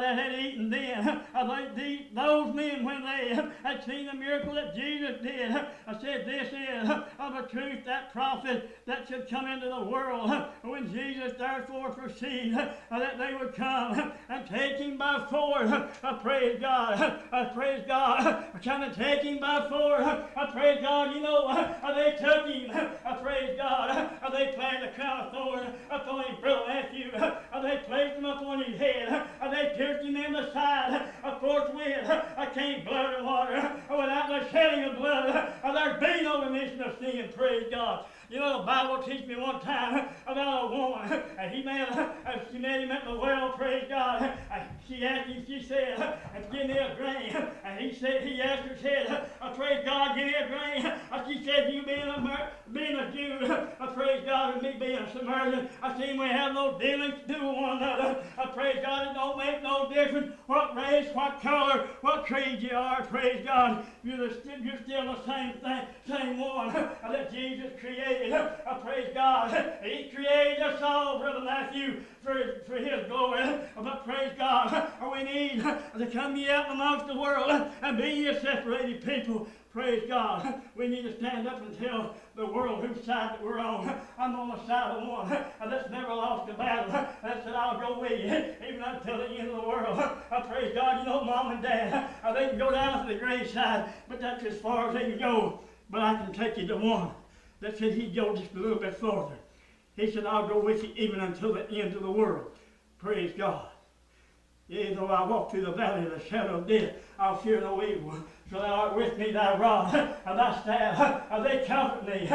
that had eaten then. Those men, when they had seen the miracle that Jesus did, I said, this is of a truth that prophet that should come into the world. When Jesus therefore perceived that they would come and take him by force, praise God, praise God, come and take him by force, praise God, you know, they took him, praise God, they planted a crown of thorns upon his brother Matthew, they placed him upon his head, they pierced him in the side, forthwith, came blood and water, without the shedding of blood, there be no remission of sin, praise God. You know, the Bible teach me one time about a woman, and she met him at the well, praise God. She asked him, she said, give me a drink. And he asked her, said, praise God, give me a drink. She said, you being a Jew, praise God, and me being a Samaritan, I see we have no dealings to do with one another. Praise God, it don't make no difference what race, what color, what creed you are, praise God. You're still the same one that Jesus created. Praise God. He created us all, Brother Matthew, for his glory. But praise God, we need to come ye out amongst the world and be ye a separated people. Praise God. We need to stand up and tell the world whose side that we're on. I'm on the side of one that's never lost a battle. That said, I'll go with you even until the end of the world. Praise God. You know, Mom and Dad, they can go down to the graveside, but that's as far as they can go. But I can take you to one that said he'd go just a little bit further. He said, I'll go with you even until the end of the world. Praise God. Yea, though I walk through the valley of the shadow of death, I'll fear no evil. So thou art with me, thy rod and thy staff, they comfort me.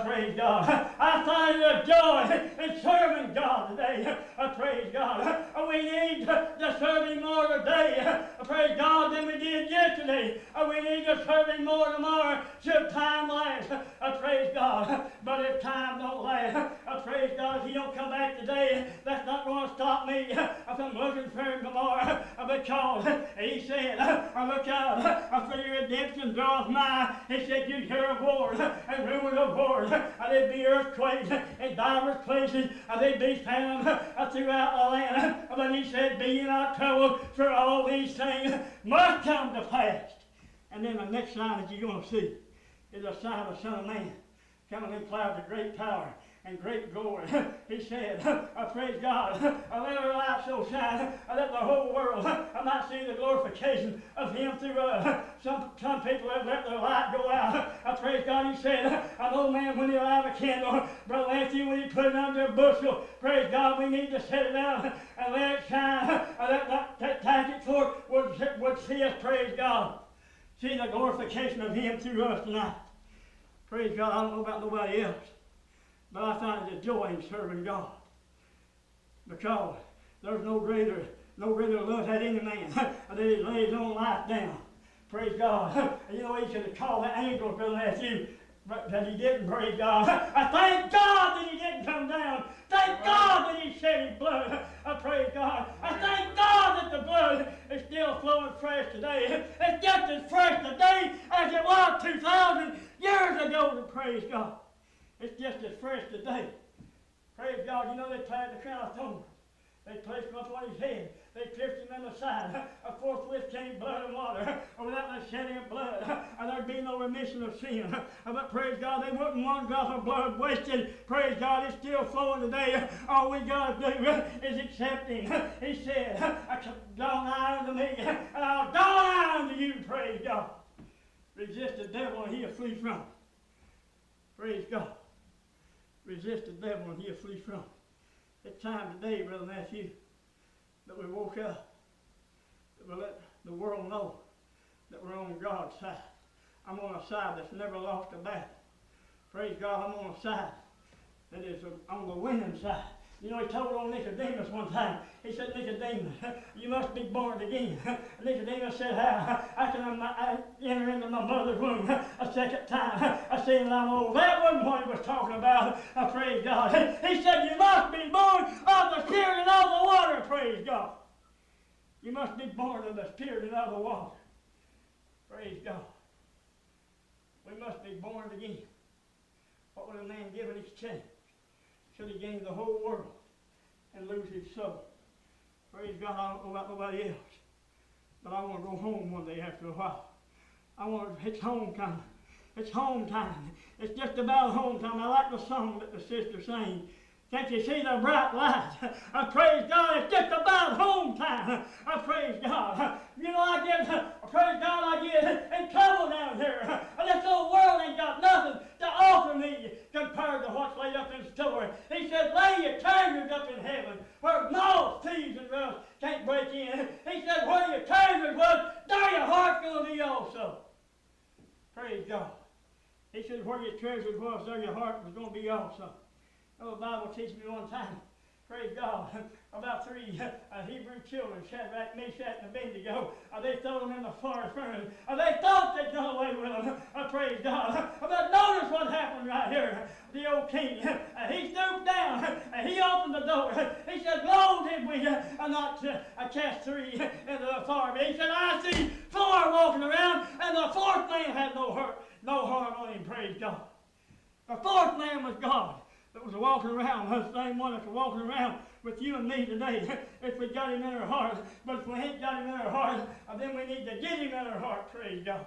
Praise God. I find a joy in serving God today. Praise God. We need to serve him more today. Praise God than we did yesterday. We need to serve him more tomorrow. Should time last. Praise God. But if time don't last, praise God, if he don't come back today, that's not going to stop me from looking for him tomorrow. Because he said, look out for your redemption draweth nigh. He said, you hear of wars and rumors of wars. There'd be earthquakes in divers places. There'd be famine throughout the land. But he said, be ye not troubled, for all these things must come to pass. And then the next sign that you're going to see is a sign of the Son of Man coming in clouds of great power and great glory. He said, praise God, let our light so shine that the whole world might see the glorification of him through us. Some people have let their light go out. Praise God, he said, an old man, when he light a candle, Brother Matthew, when he put it under a bushel, praise God, we need to set it out and let it shine. That Tackett fork would see us, praise God. See the glorification of him through us tonight. Praise God, I don't know about nobody else, but I find the joy in serving God. Because there's no greater love had any man than he laid his own life down. Praise God. You know, he should have called the angels, Brother Matthew, but that he didn't, praise God. I thank God that he didn't come down. Thank God that he shed his blood. I praise God. I thank God that the blood is still flowing fresh today. It's just as fresh today as it was 2,000 years ago, praise God. It's just as fresh today. Praise God. You know, they planted the crown of thorns. They placed him up on his head. They pierced him in the side. Forthwith came blood and water. Without the shedding of blood, there'd be no remission of sin. But praise God, they wouldn't one drop of blood wasted. Praise God, it's still flowing today. All we got to do is accept him. He said, draw nigh unto me, and I'll draw nigh unto you, praise God. Resist the devil, and he'll flee from. Praise God. Resist the devil, and he'll flee from. It's time today, Brother Matthew, that we woke up, that we let the world know that we're on God's side. I'm on a side that's never lost a battle. Praise God, I'm on a side that is on the winning side. You know, he told on Nicodemus one time. He said, Nicodemus, you must be born again. Nicodemus said, how can I enter into my mother's womb a second time? I said, I'm old. That wasn't what he was talking about. Praise God. He said, you must be born of the Spirit and of the water. Praise God. You must be born of the Spirit and of the water. Praise God. We must be born again. What would a man give in exchange? Should he gain the whole world and lose his soul? Praise God, I don't know about nobody else. But I want to go home one day after a while. It's home time. It's home time. It's just about home time. I like the song that the sister sang. Can't you see the bright light? I praise God, it's just about home time. I praise God. You know, praise God, I get in trouble down here. This old world ain't got nothing to offer me compared to what's laid up in store. He said, lay your treasures up in heaven, where moths, thieves, and rust can't break in. He said, where your treasures was, there your heart's going to be also. Praise God. He said, where your treasures was, there your heart was going to be also. Oh, the Bible teaches me one time, praise God, about three Hebrew children, Shadrach, Meshach, and Abednego. They threw them in the fire furnace. They thought they'd gone away with them. Praise God. But notice what happened right here. The old king, he stooped down, he opened the door. He said, Lo, did we not cast three into the fire? But he said, I see four walking around, and the fourth man had no harm on him, praise God. The fourth man was God. That was walking around, the same one that's walking around with you and me today, if we got him in our heart. But if we ain't got him in our heart, then we need to get him in our heart, praise God.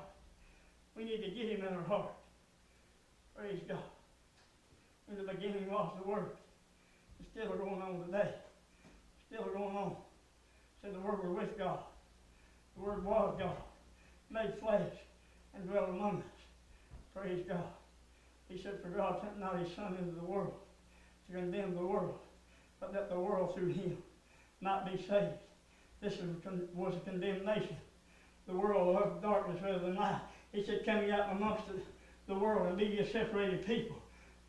We need to get him in our heart. Praise God. In the beginning was the Word. It's still going on today. Still going on. Said the Word was with God. The Word was God. Made flesh and dwelt among us. Praise God. He said, for God sent not his Son into the world to condemn the world, but that the world through him might be saved. This was a condemnation. The world loved darkness rather than light. He said, come ye out amongst the world and be ye separated people.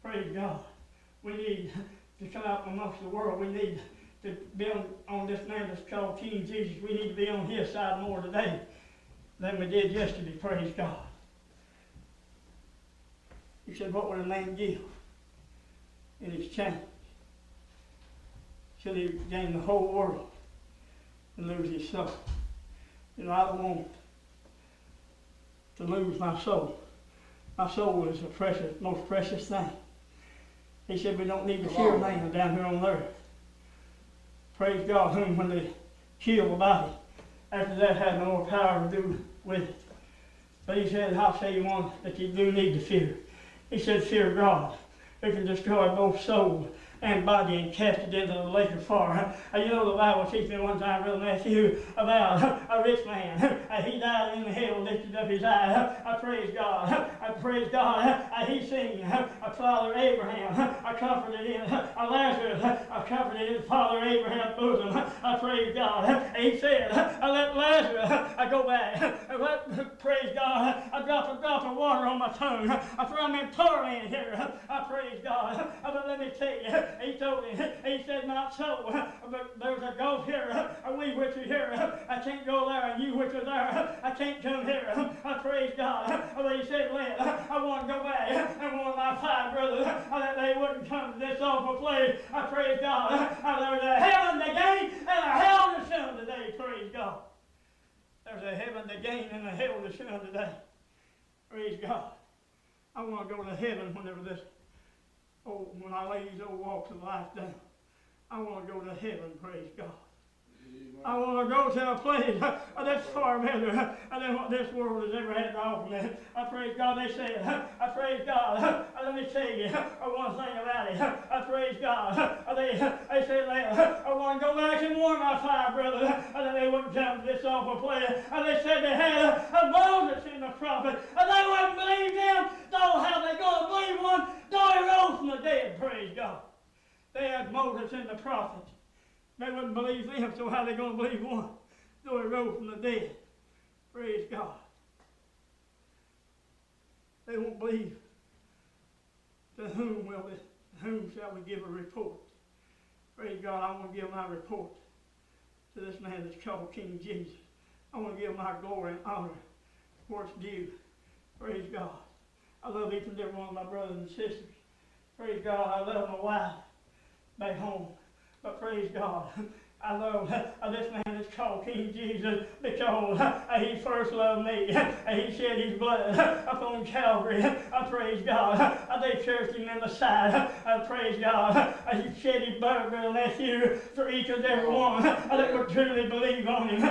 Praise God. We need to come out amongst the world. We need to be on this man that's called King Jesus. We need to be on his side more today than we did yesterday. Praise God. He said, what would a man give in exchange? Should he gain the whole world and lose his soul? You know, I don't want to lose my soul. My soul is the most precious thing. He said we don't need to fear man down here on earth. Praise God, whom when they kill the body, after that had no more power to do with it. But he said, I'll tell you one that you do need to fear. He said, fear God, who can destroy both soul and body and cast it into the lake of fire. You know, the Bible teaches me one time, Brother Matthew, about a rich man. He died in the hell, lifted up his eye. I praise God. I praise God. He seen Father Abraham. I comforted him. Lazarus. I comforted his Father Abraham's bosom. I praise God. He said, I let Lazarus go back. Praise God. I dropped a drop of water on my tongue. I threw him in torment here. I praise God. But let me tell you, he told him, he said, not so, but there's a gulf here, we which are here, I can't go there, and you which are there, I can't come here. I praise God. But he said, well, I want to go back, and one of my five brothers, that they wouldn't come to this awful place. I praise God. There's a heaven to gain, and a hell to shun today, praise God. There's a heaven to gain, and a hell to shun today. Praise God. I want to go to heaven whenever when I lay these old walks of life down. I want to go to heaven, praise God. I want to go to a place that's far better than what this world has ever had to offer me. I praise God. They said, I praise God. Let me tell you one thing about it. I praise God. They said, I want to go back and warn my five brothers that they wouldn't come to this awful place. They said they had a Moses and a prophet, and they wouldn't believe them. So how they going to believe one? Though he rose from the dead, praise God. They had Moses and the prophet. They wouldn't believe them, so how are they going to believe one? Though he rose from the dead. Praise God. They won't believe. To whom shall we give a report? Praise God, I want to give my report to this man that's called King Jesus. I want to give my glory and honor where it's due. Praise God. I love each and every one of my brothers and sisters. Praise God, I love my wife back home. But praise God, I love this man that's called King Jesus because he first loved me. He shed his blood upon Calvary. I praise God. They pierced him in the side. I praise God. He shed his blood, Brother Matthew, for each and every one that would truly believe on him.